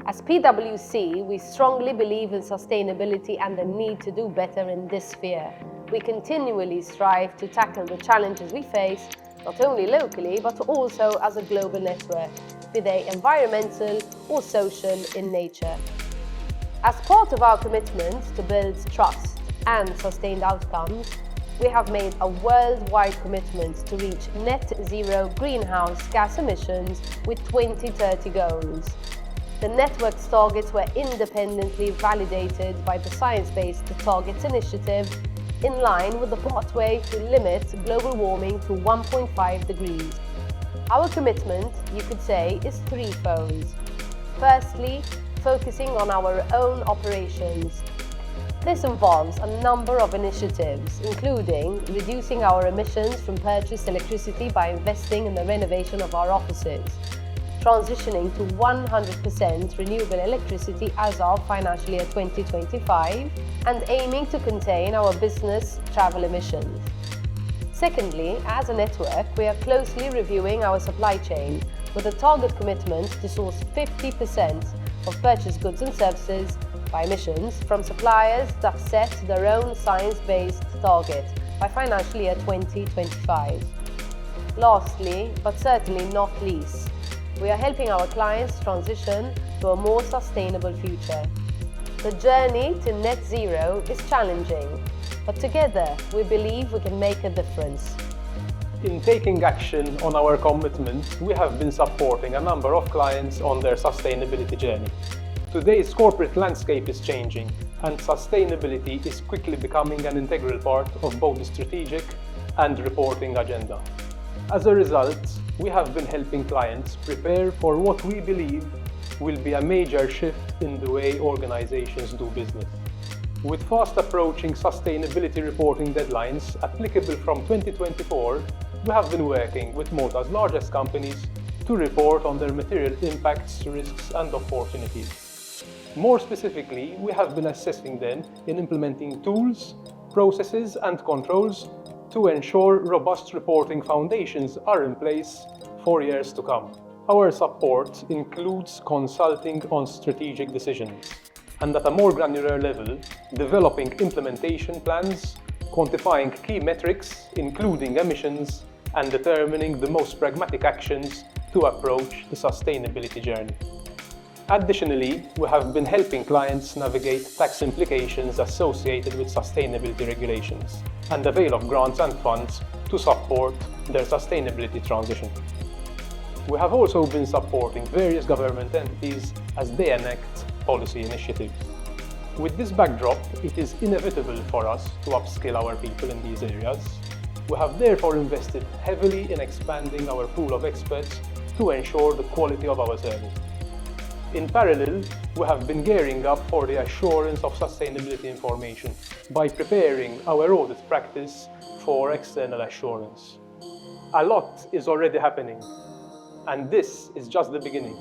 As PwC, we strongly believe in sustainability and the need to do better in this sphere. We continually strive to tackle the challenges we face, not only locally, but also as a global network, be they environmental or social in nature. As part of our commitment to build trust and sustained outcomes, we have made a worldwide commitment to reach net zero greenhouse gas emissions with 2030 goals. The network's targets were independently validated by the Science Based Targets initiative in line with the pathway to limit global warming to 1.5 degrees. Our commitment, you could say, is threefold. Firstly, focusing on our own operations. This involves a number of initiatives, including reducing our emissions from purchased electricity by investing in the renovation of our offices, transitioning to 100% renewable electricity as of financial year 2025, and aiming to contain our business travel emissions. Secondly, as a network, we are closely reviewing our supply chain with a target commitment to source 50% of purchased goods and services by emissions from suppliers that set their own science-based target by financial year 2025. Lastly, but certainly not least, we are helping our clients transition to a more sustainable future. The journey to net zero is challenging, but together we believe we can make a difference. In taking action on our commitment, we have been supporting a number of clients on their sustainability journey. Today's corporate landscape is changing, and sustainability is quickly becoming an integral part of both the strategic and reporting agenda. As a result, we have been helping clients prepare for what we believe will be a major shift in the way organizations do business. With fast approaching sustainability reporting deadlines applicable from 2024, we have been working with Malta's largest companies to report on their material impacts, risks and opportunities. More specifically, we have been assessing them in implementing tools, processes and controls to ensure robust reporting foundations are in place for years to come. Our support includes consulting on strategic decisions and at a more granular level, developing implementation plans, quantifying key metrics, including emissions, and determining the most pragmatic actions to approach the sustainability journey. Additionally, we have been helping clients navigate tax implications associated with sustainability regulations and avail of grants and funds to support their sustainability transition. We have also been supporting various government entities as they enact policy initiatives. With this backdrop, it is inevitable for us to upskill our people in these areas. We have therefore invested heavily in expanding our pool of experts to ensure the quality of our service. In parallel, we have been gearing up for the assurance of sustainability information by preparing our audit practice for external assurance. A lot is already happening, and this is just the beginning.